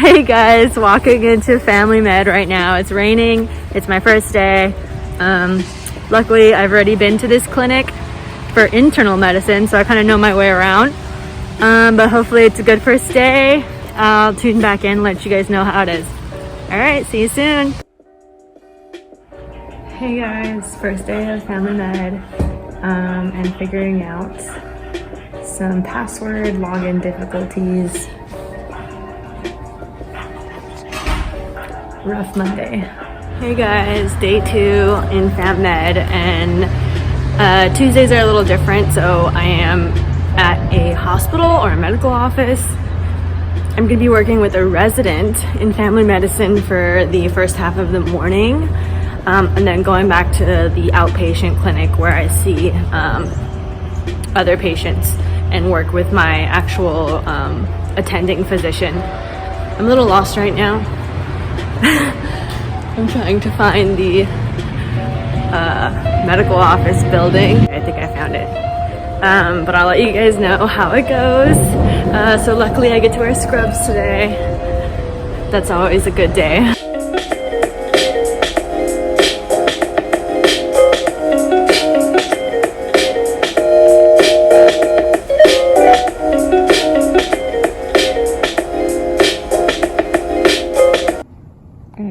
Hey guys, walking into Family Med right now. It's raining. It's my first day. Luckily, I've already been to this clinic for internal medicine, so I kind of know my way around. But hopefully it's a good first day. I'll tune back in, let you guys know how it is. All right, see you soon. Hey guys, first day of Family Med, and figuring out some password login difficulties. Rough Monday. Hey guys, day 2 in Fam Med, and Tuesdays are a little different, so I am at a hospital or a medical office. I'm gonna be working with a resident in family medicine for the first half of the morning, and then going back to the outpatient clinic where I see other patients and work with my actual attending physician. I'm a little lost right now. I'm trying to find the medical office building. I think I found it. But I'll let you guys know how it goes. So luckily I get to wear scrubs today. That's always a good day.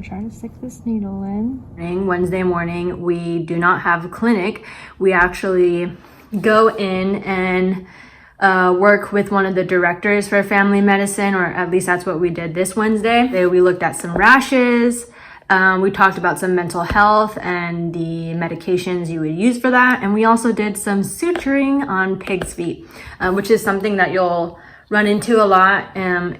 Try to stick this needle in. Wednesday morning, we do not have a clinic. We actually go in and work with one of the directors for family medicine, or at least that's what we did this Wednesday. We looked at some rashes. We talked about some mental health and the medications you would use for that. And we also did some suturing on pig's feet, which is something that you'll run into a lot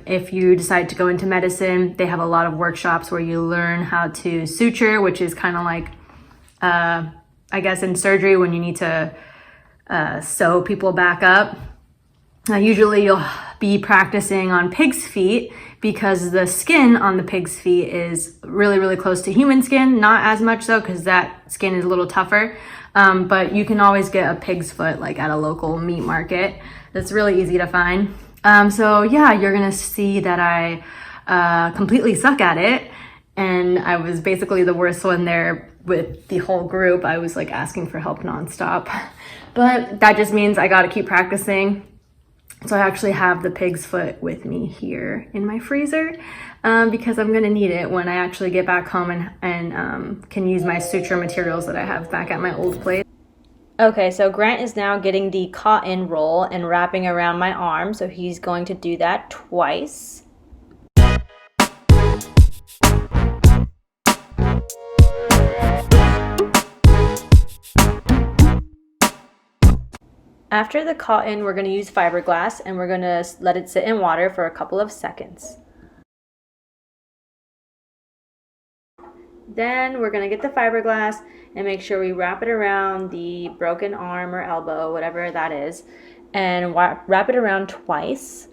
if you decide to go into medicine. They have a lot of workshops where you learn how to suture, which is kind of like, I guess in surgery when you need to sew people back up. Usually you'll be practicing on pig's feet because the skin on the pig's feet is really, really close to human skin. Not as much so because that skin is a little tougher, but you can always get a pig's foot like at a local meat market. It's really easy to find. So yeah, you're gonna see that I completely suck at it, and I was basically the worst one there with the whole group. I was like asking for help nonstop, but that just means I gotta keep practicing. So I actually have the pig's foot with me here in my freezer because I'm gonna need it when I actually get back home and can use my suture materials that I have back at my old place. Okay, so Grant is now getting the cotton roll and wrapping around my arm, so he's going to do that twice. After the cotton, we're going to use fiberglass, and we're going to let it sit in water for a couple of seconds. Then we're going to get the fiberglass and make sure we wrap it around the broken arm or elbow, whatever that is, and wrap it around twice,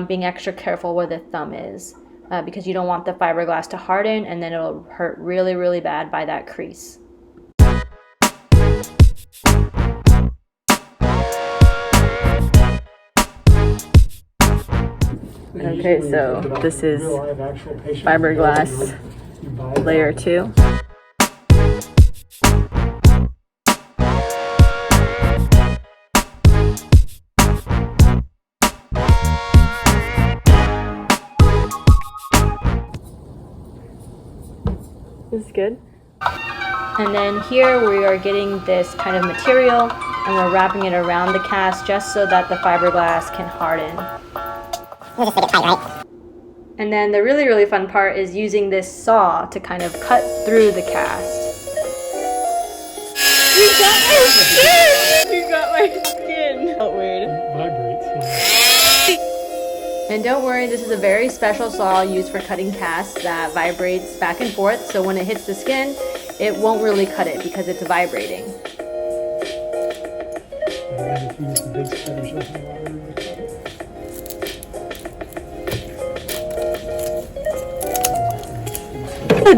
being extra careful where the thumb is, because you don't want the fiberglass to harden and then it'll hurt really, really bad by that crease. Okay, so this is fiberglass layer 2. This is good. And then here we are getting this kind of material and we're wrapping it around the cast just so that the fiberglass can harden. We'll just make it tight, right? And then the really, really fun part is using this saw to kind of cut through the cast. We got my skin! We got my skin! Oh, weird. It vibrates. And don't worry, this is a very special saw used for cutting casts that vibrates back and forth, so when it hits the skin, it won't really cut it because it's vibrating. And if you use the big spread or something,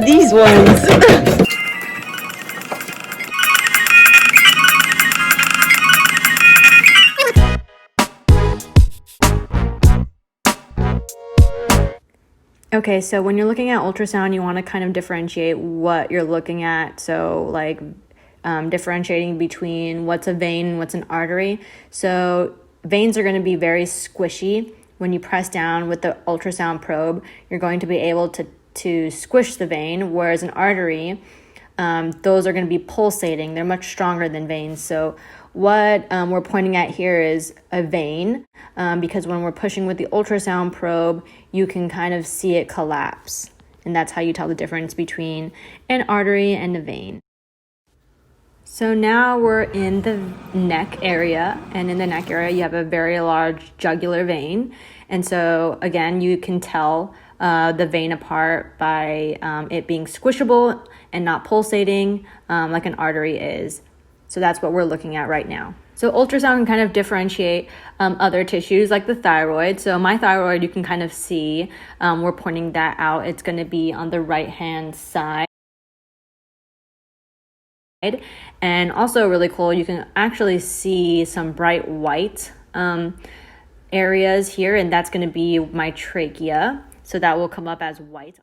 These ones. Okay, so when you're looking at ultrasound, you want to kind of differentiate what you're looking at. So, like, differentiating between what's a vein and what's an artery. So, veins are going to be very squishy. When you press down with the ultrasound probe, you're going to be able to squish the vein, whereas an artery, those are going to be pulsating. They're much stronger than veins. So what we're pointing at here is a vein, because when we're pushing with the ultrasound probe, you can kind of see it collapse. And that's how you tell the difference between an artery and a vein. So now we're in the neck area, and in the neck area you have a very large jugular vein. And so again, you can tell the vein apart by it being squishable and not pulsating like an artery is. So that's what we're looking at right now. So ultrasound can kind of differentiate other tissues like the thyroid. So my thyroid, you can kind of see, we're pointing that out. It's going to be on the right-hand side. And also really cool, you can actually see some bright white areas here, and that's going to be my trachea. So that will come up as white.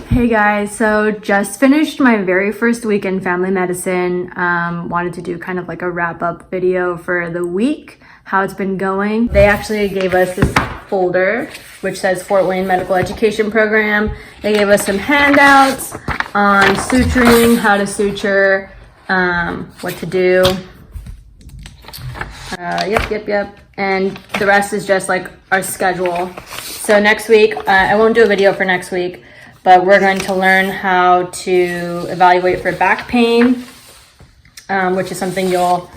Hey guys, so just finished my very first week in family medicine. Wanted to do kind of like a wrap-up video for the week, how it's been going. They actually gave us this folder which says Fort Wayne Medical Education Program. They gave us some handouts on suturing, how to suture, what to do. Yep. And the rest is just like our schedule. So next week, I won't do a video for next week, but we're going to learn how to evaluate for back pain, which is something you'll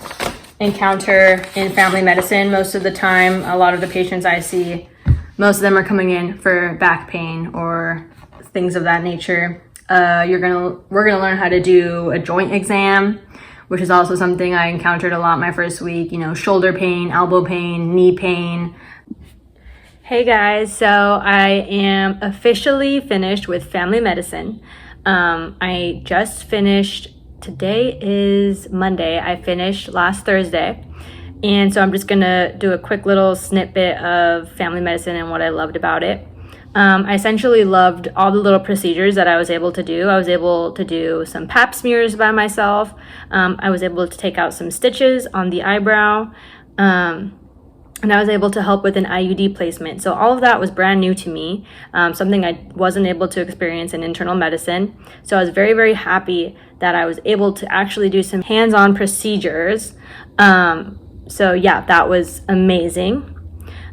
encounter in family medicine most of the time. A lot of the patients I see, most of them are coming in for back pain or things of that nature. We're gonna learn how to do a joint exam, which is also something I encountered a lot my first week. You know, shoulder pain, elbow pain, knee pain. Hey guys, so I am officially finished with family medicine. I just finished. Today is Monday. I finished last Thursday. And so I'm just gonna do a quick little snippet of family medicine and what I loved about it. I essentially loved all the little procedures that I was able to do. I was able to do some pap smears by myself. I was able to take out some stitches on the eyebrow. And I was able to help with an IUD placement. So all of that was brand new to me, something I wasn't able to experience in internal medicine. So I was very, very happy that I was able to actually do some hands-on procedures. So yeah, that was amazing.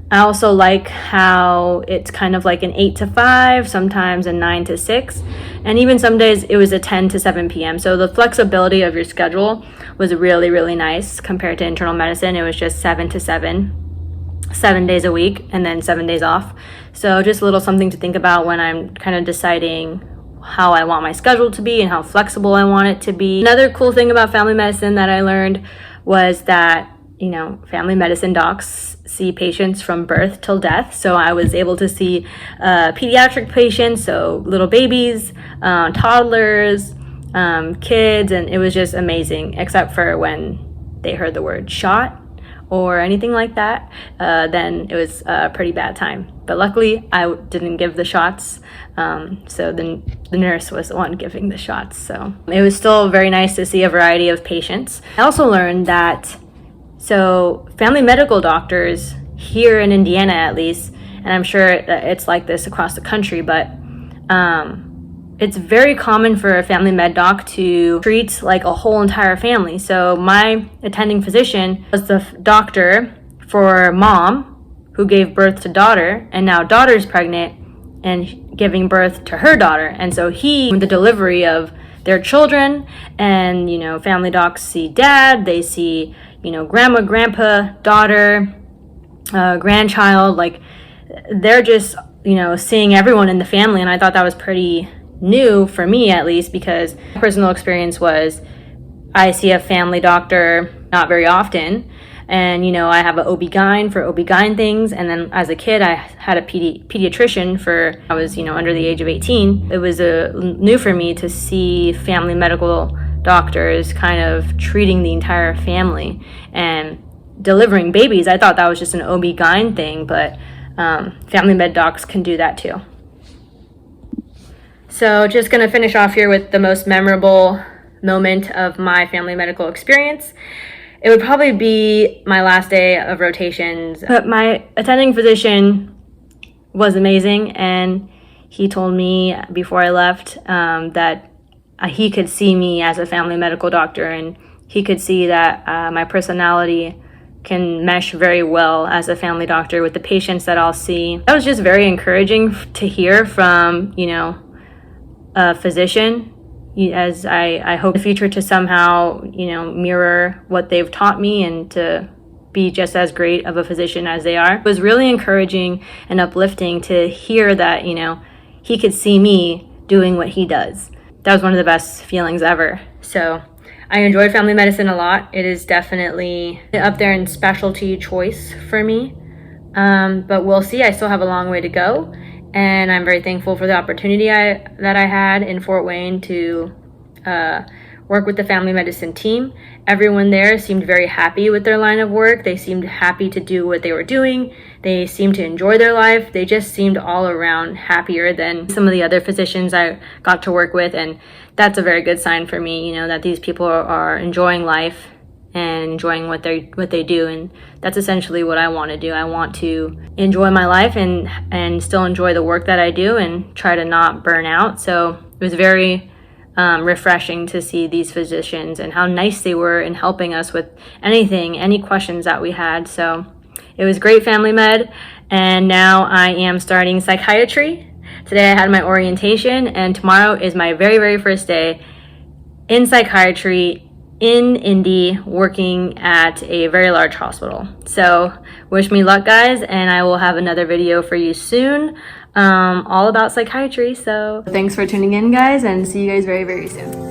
I also like how it's kind of like an 8 to 5, sometimes a 9 to 6, and even some days it was a 10 to 7 p.m. So the flexibility of your schedule was really, really nice compared to internal medicine. It was just 7 to 7 days a week, and then 7 days off. So just a little something to think about when I'm kind of deciding how I want my schedule to be and how flexible I want it to be. Another cool thing about family medicine that I learned was that, you know, family medicine docs see patients from birth till death. So I was able to see pediatric patients, so little babies, toddlers, kids, and it was just amazing, except for when they heard the word shot or anything like that, then it was a pretty bad time. But luckily, I didn't give the shots, so the nurse was the one giving the shots. So it was still very nice to see a variety of patients. I also learned that, so family medical doctors here in Indiana at least, and I'm sure that it's like this across the country, but it's very common for a family med doc to treat like a whole entire family. So my attending physician was the doctor for mom who gave birth to daughter, and now daughter's pregnant and giving birth to her daughter. And so the delivery of their children, and, you know, family docs see dad, they see, you know, grandma, grandpa, daughter, grandchild, like they're just, you know, seeing everyone in the family. And I thought that was pretty new for me, at least, because my personal experience was I see a family doctor not very often, and, you know, I have an OB-GYN for OB-GYN things, and then as a kid I had a pediatrician for, I was, you know, under the age of 18. It was new for me to see family medical doctors kind of treating the entire family and delivering babies. I thought that was just an OB-GYN thing, but family med docs can do that too. So just gonna finish off here with the most memorable moment of my family medical experience. It would probably be my last day of rotations. But my attending physician was amazing, and he told me before I left that he could see me as a family medical doctor, and he could see that my personality can mesh very well as a family doctor with the patients that I'll see. That was just very encouraging to hear from, you know, a physician, as I hope in the future to somehow, you know, mirror what they've taught me and to be just as great of a physician as they are. It was really encouraging and uplifting to hear that, you know, he could see me doing what he does. That was one of the best feelings ever. So I enjoyed family medicine a lot. It is definitely up there in specialty choice for me. But we'll see. I still have a long way to go. And I'm very thankful for the opportunity that I had in Fort Wayne to work with the family medicine team. Everyone there seemed very happy with their line of work. They seemed happy to do what they were doing. They seemed to enjoy their life. They just seemed all around happier than some of the other physicians I got to work with. And that's a very good sign for me, you know, that these people are enjoying life and enjoying what they do. And that's essentially what I want to do. I want to enjoy my life and still enjoy the work that I do and try to not burn out. So it was very refreshing to see these physicians and how nice they were in helping us with any questions that we had. So it was great family med, and now I am starting psychiatry. Today I had my orientation, and tomorrow is my very, very first day in psychiatry in Indy, working at a very large hospital. So wish me luck, guys, and I will have another video for you soon all about psychiatry. So thanks for tuning in, guys, and see you guys very, very soon.